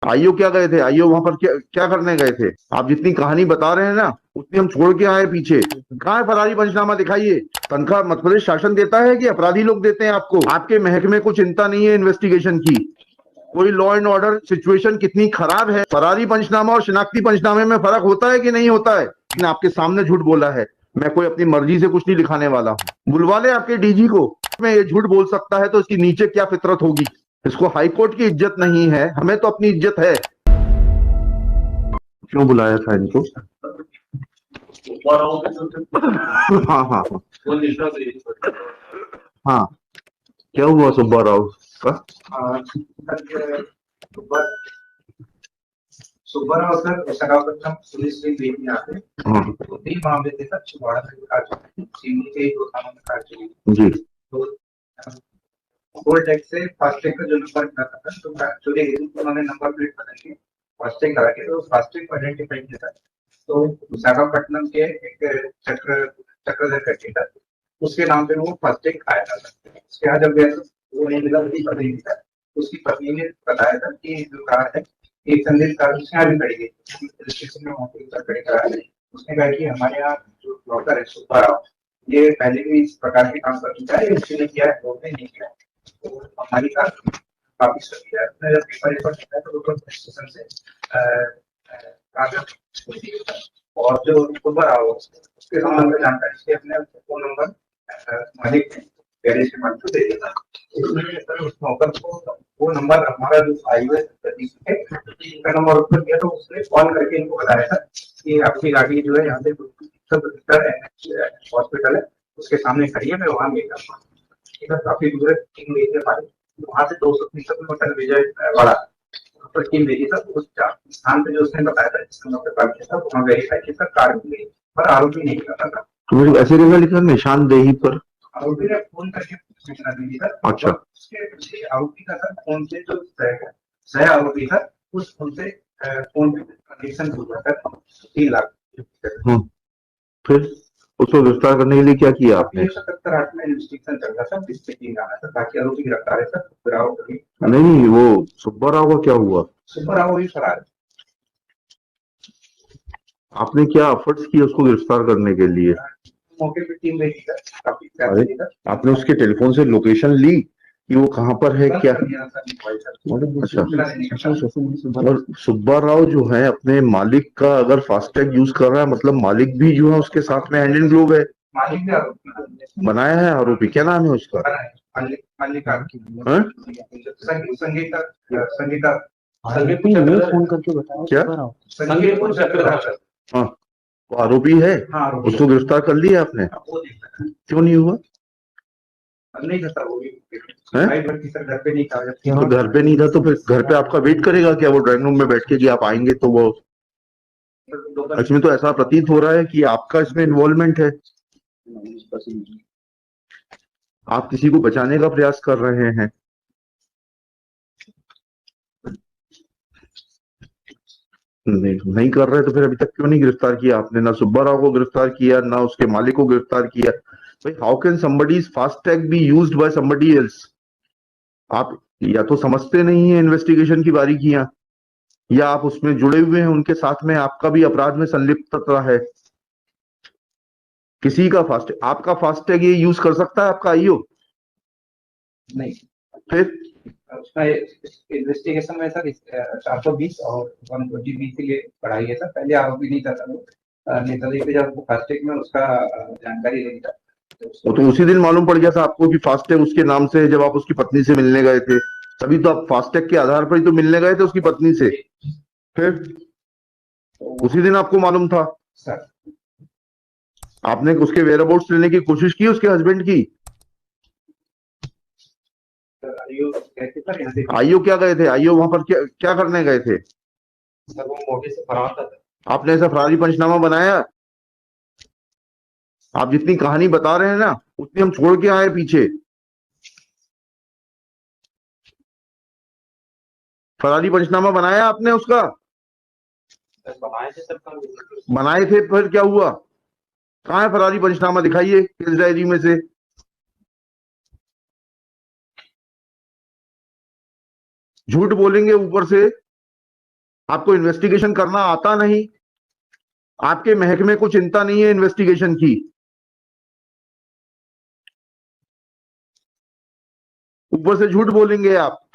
IO क्या गए थे? आईओ वहां पर क्या क्या करने गए थे? आप जितनी कहानी बता रहे हैं ना उतनी हम छोड़ के आए पीछे। कहाँ है फरारी पंचनामा? दिखाइए। तनख्वाह मध्य प्रदेश शासन देता है कि अपराधी लोग देते हैं आपको? आपके महकमे को चिंता नहीं है इन्वेस्टिगेशन की? कोई लॉ एंड ऑर्डर सिचुएशन कितनी खराब है। फरारी पंचनामा और शिनाख्ती पंचनामे में फर्क होता है कि नहीं होता है? इसने आपके सामने झूठ बोला है। मैं कोई अपनी मर्जी से कुछ नहीं लिखाने वाला हूं। बुलवा ले आपके डीजी को। मैं ये झूठ बोल सकता है तो इसकी नीचे क्या फितरत होगी। इसको हाईकोर्ट की इज्जत नहीं है, हमें तो अपनी इज्जत है। क्यों बुलाया था इनको? हाँ हाँ हाँ हाँ। क्या हुआ सुब्बा राव का? सुब्बाराव सर विशाखापट्टनम पुलिस ने भेज दिया है। हाँ तो 3 मामले थे सर, छिंदवाड़ा में कार्रवाई, सीधी के 2 थानों में कार्रवाई। जी। तो टोल टैक्स से फास्टैग का जो नंबर मिला था, तो एक्चुअली उन्होंने नंबर प्लेट बदल के फास्टैग लगा के तो फास्टैग को आइडेंटिफाई किया था। तो विशाखापट्टनम के एक चक्रधर करके था, उसके नाम पे वो फास्टैग आया था। उसके यहाँ जब गया तो वो नहीं मिला, उसकी पत्नी मिला। उसकी पत्नी ने बताया था कि जो कार है एक संदेश कार उसके यहाँ भी खड़ी गई, रजिस्ट्रेशन में वहाँ पे उतर खड़ी करा है। उसने कहा कि हमारे यहाँ जो ब्लॉकर है सुब्बाराव, ये पहले भी इस प्रकार के काम कर चुका है, उसने किया है, उसने नहीं किया। तो हमारी कार वापिस कर दिया है। उसने जब पेपर वेपर देखा तो लोकल स्टेशन से कागज और जो सुब्बाराव उसके संबंध में जानकारी से अपने फोन नंबर मालिक गैरेज के मालिक को दे दिया। उसने सर उस नौकर को वो नंबर हमारा जो हाईवे का नंबर उत्तर दिया, तो उसने कॉल करके इनको बताया था कि आपकी गाड़ी जो है यहाँ पे हॉस्पिटल है उसके सामने खड़ी है, मैं वहां मिल जाऊंगा। इधर काफी दूर है, टीम भेजी है हमारी। वहां से 230 किलोमीटर विजय वाड़ा पर टीम भेजी था। उस स्थान पे जो उसने बताया था जिस नंबर पे कॉल किया था वहां वेरीफाई किया था, कार मिल गई, पर आरोपी नहीं मिला था। तो ऐसे लिखा लिखा निशानदेही पर आरोपी ने फोन करके सूचना दी थी सर। अच्छा। उसके पीछे आरोपी का सर फोन से जो सह आरोपी था उस फोन से फोन पे ट्रांजेक्शन हुआ था 3 लाख। फिर उसको गिरफ्तार करने के लिए क्या किया आपने? 177 में इन्वेस्टिगेशन चल रहा था, जिससे 3 आना था ताकि आरोपी गिरफ्तार है सर। गिराव कभी नहीं, वो सुब्बा राव का क्या हुआ? सुब्बाराव भी फरार है। आपने क्या एफर्ट्स किए उसको गिरफ्तार करने के लिए? मौके पे टीम भेजी सर, काफी अरे, प्रयास किया। आपने उसके टेलीफोन से लोकेशन ली कि वो कहाँ पर है क्या? अच्छा। और सुब्बा राव जो है अपने मालिक का अगर फास्टैग यूज कर रहा है मतलब मालिक भी जो है उसके साथ में हैंड इन ग्लोव है। मालिक ने आरोपी बनाया है आरोपी। क्या नाम है उसका? संगीता हाँ? संगीता संगीता फोन करके बताया क्या? संगीत चक्रधर। हाँ, वो आरोपी है। हाँ, उसको गिरफ्तार कर लिया आपने? वो देखा क्यों नहीं हुआ? नहीं था वो भी हैं? सर घर पे नहीं था। तो घर पे नहीं था तो फिर घर पे आपका वेट करेगा क्या वो ड्राइंग रूम में बैठ के कि आप आएंगे? तो वो इसमें तो ऐसा प्रतीत हो रहा है कि आपका इसमें इन्वॉल्वमेंट है। आप किसी को बचाने का प्रयास कर रहे हैं। नहीं कर रहे तो फिर अभी तक क्यों नहीं गिरफ्तार किया आपने? ना सुब्बा राव को गिरफ्तार किया ना उसके मालिक को गिरफ्तार किया। भाई, how can somebody's FASTag be used by somebody else? आप या तो समझते नहीं है इन्वेस्टिगेशन की बारीकियां, या आप उसमें जुड़े हुए हैं उनके साथ में, आपका भी अपराध में संलिप्तता है। किसी का फास्टैग, आपका फास्टैग ये यूज कर सकता है आपका आईओ? नहीं, फिर उसका इन्वेस्टिगेशन में सर 420 और 120 के लिए बढ़ाई है सर। पहले आरोपी नहीं था सर वो नेताजी पे जब फास्टैग में उसका जानकारी नहीं था वो तो उसी दिन मालूम पड़ गया था आपको कि फास्टैग उसके नाम से है जब आप उसकी पत्नी से मिलने गए थे। तभी तो आप फास्टैग के आधार पर ही तो मिलने गए थे उसकी पत्नी से। फिर उसी दिन आपको मालूम था? सर। आपने उसके वेयरअबाउट्स लेने की कोशिश की उसके हस्बैंड की? आईओ क्या गए थे? आईओ वहां पर क्या क्या करने गए थे? सर वो मौके से फरार था। आपने ऐसा फरारी पंचनामा बनाया? आप जितनी कहानी बता रहे हैं ना उतनी हम छोड़ के आए पीछे। फरारी पंचनामा बनाया आपने उसका? बनाए थे सर। बनाए थे, फिर क्या हुआ? कहाँ है फरारी पंचनामा? दिखाइए केस डायरी में से। झूठ बोलेंगे ऊपर से। आपको इन्वेस्टिगेशन करना आता नहीं, आपके महकमे को चिंता नहीं है इन्वेस्टिगेशन की। ऊपर से झूठ बोलेंगे आप।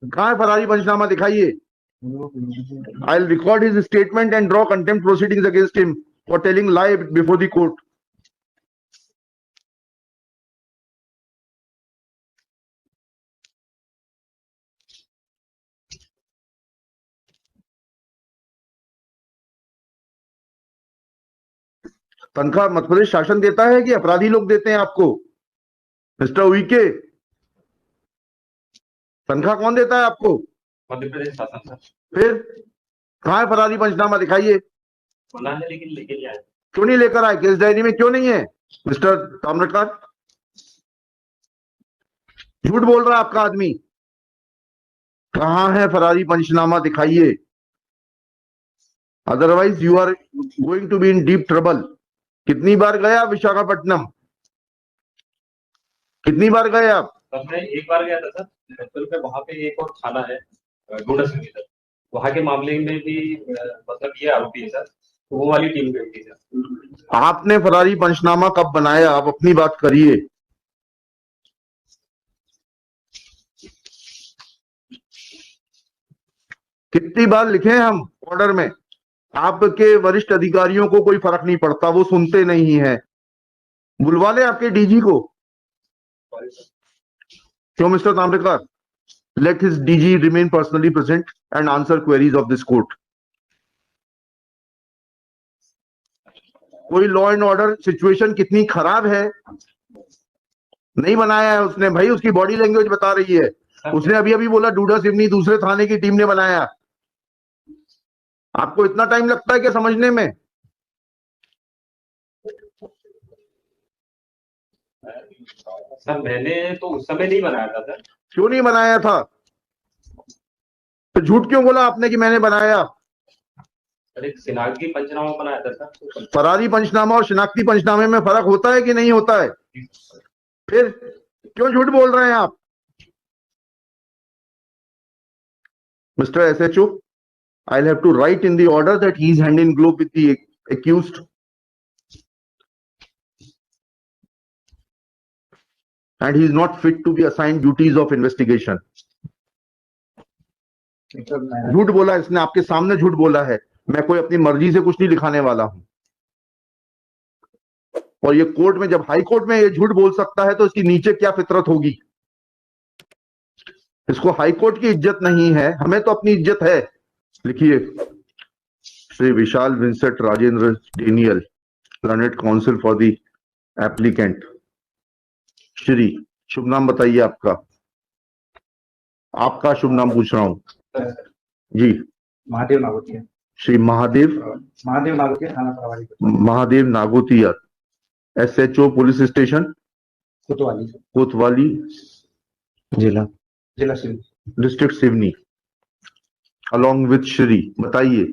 कहां है फरारी पंचनामा, दिखाइए। I will record his statement and draw contempt proceedings against him for telling lie before the court. तनख्वाह मध्य प्रदेश शासन देता है कि अपराधी लोग देते हैं आपको? मिस्टर उइके, तनख्वाह कौन देता है आपको? मध्य प्रदेश शासन सर। फिर कहां है फरारी पंचनामा, दिखाइए। बना है लेकिन लेके नहीं आए। क्यों नहीं लेकर आए? केस डायरी में क्यों नहीं है? मिस्टर ताम्रकार, झूठ बोल रहा है आपका आदमी। कहां है फरारी पंचनामा, दिखाइए। Otherwise you are going to be in deep trouble. कितनी बार गए आप विशाखापट्टनम? कितनी बार गए आप? तब मैं एक बार गया था सर, जबलपुर पे, वहाँ पे एक और थाना है ढूंढस में सर, वहाँ के मामले में भी मतलब ये आरोपी है सर, तो वो वाली टीम गई थी सर। आपने फरारी पंचनामा कब बनाया? आप अपनी बात करिए। कितनी बार लिखे हैं हम ऑर्डर में? आपके वरिष्ठ अधिकारियों को कोई फर्क नहीं पड़ता, वो सुनते नहीं है। बुलवा ले आपके डीजी को। क्यों mister Tamrakar? Late his DG remain personally present and answer queries of this court. कोई लॉ एंड ऑर्डर सिचुएशन कितनी खराब है नहीं बनाया है उसने भाई, उसकी बॉडी लैंग्वेज बता रही है। उसने अभी अभी बोला डूडा सिवनी दूसरे थाने की टीम ने बनाया। आपको इतना टाइम लगता है क्या समझने में? सर मैंने तो उस समय नहीं बनाया था सर। क्यों नहीं बनाया था? तो झूठ क्यों बोला आपने कि मैंने बनाया? अरे शिनाख्ती पंचनामा बनाया था सर। फरारी पंचनामा और शिनाख्ती पंचनामे में फर्क होता है कि नहीं होता है? फिर क्यों झूठ बोल रहे हैं आप? Mister SHO, I'll have to write in the order that he is hand in glove with the accused. And he is not fit to be assigned duties of investigation. झूठ बोला इसने, आपके सामने झूठ बोला है। मैं कोई अपनी मर्जी से कुछ नहीं लिखाने वाला हूं। और ये कोर्ट में, जब हाई कोर्ट में ये झूठ बोल सकता है तो इसकी नीचे क्या फितरत होगी। इसको हाई कोर्ट की इज्जत नहीं है, हमें तो अपनी इज्जत है। लिखिए, Shri Vishal Vincent Rajendra Daniel, learned counsel for the applicant. Shri, शुभ नाम बताइए आपका। आपका शुभ नाम पूछ रहा हूं जी। महादेव नागोतिया। श्री महादेव नागोतिया, थाना प्रभारी Mahadev Nagotiya, SHO police station कोतवाली, जिला district Seoni, along with Shri. बताइए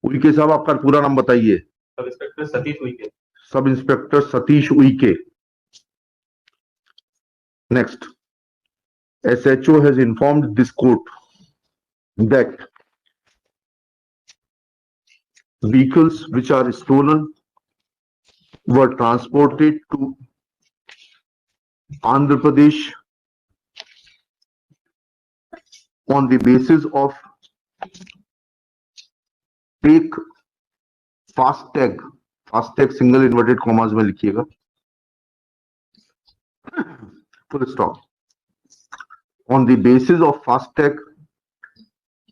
उइके साहब, आपका पूरा नाम बताइए। Sub inspector Satish Uikey. Sub inspector Satish Uikey. Next, SHO has informed this court that vehicles which are stolen were transported to Andhra Pradesh on the basis of take FASTag, FASTag single inverted commas में लिखिएगा, full stop. On the basis of FASTag,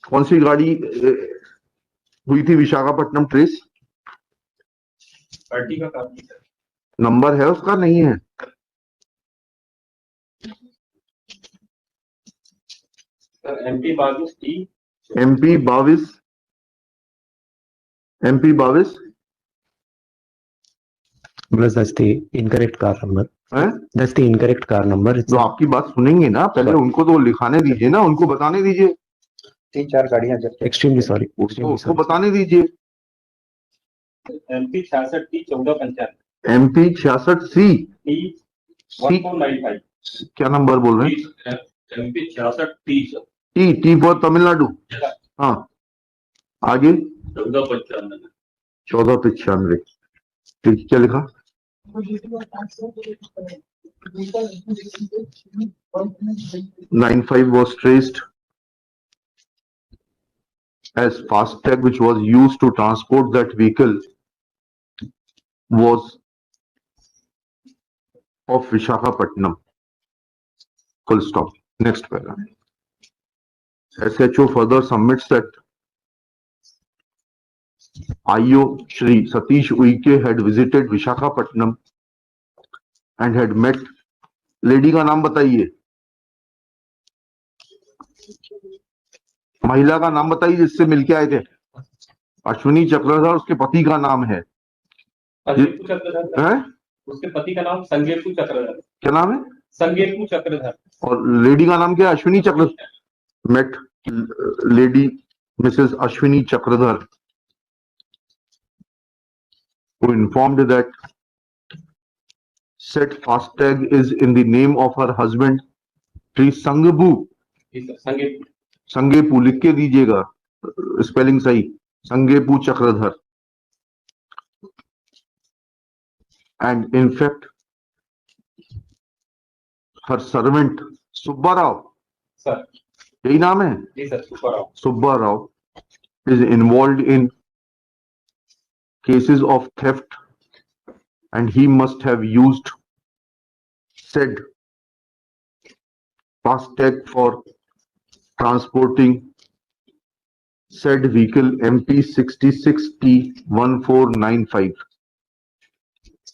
कौन सी गाड़ी हुई थी Visakhapatnam trace? Ertiga का number है उसका? नहीं है। MP 22T MP 22 That's the incorrect car number. है? That's the incorrect car number. It's जो आपकी बात सुनेंगे ना, पहले उनको तो लिखाने दीजिए ना, उनको बताने दीजिए। 3-4 गाड़ियां जब extremely sorry. उसको बताने दीजिए। MP 66T 1495 MP 66C T 1495। क्या नंबर बोल रहे हैं? MP 66T T for Tamil Nadu. हाँ, आगे 1495। ठीक, क्या लिखा? 95 was traced as FASTag, which was used to transport that vehicle, was of Visakhapatnam. Full stop. Next paragraph. SHO further submits that IO Shri Satish Uike had visited Visakhapatnam and had met, lady का नाम बताइए, महिला का नाम बताइए जिससे मिलके आए थे। अश्विनी चक्रधर उसके पति का नाम है। हैं? उसके पति का नाम संगेपु चक्रधर। क्या नाम है? संगेपु चक्रधर। और लेडी का नाम क्या है? Ashwini Chakradhar. Met lady Mrs Ashwini Chakradhar, who informed that said FASTag is in the name of her husband Shri Sangepu, Sangepu लिख के दीजिएगा, स्पेलिंग सही, Sangepu Chakradhar, and in fact her servant Subba Rao, sir यही नाम है? जी sir, Subba Rao. Subba Rao is involved in cases of theft and he must have used said FASTag for transporting said vehicle MP 66T 1495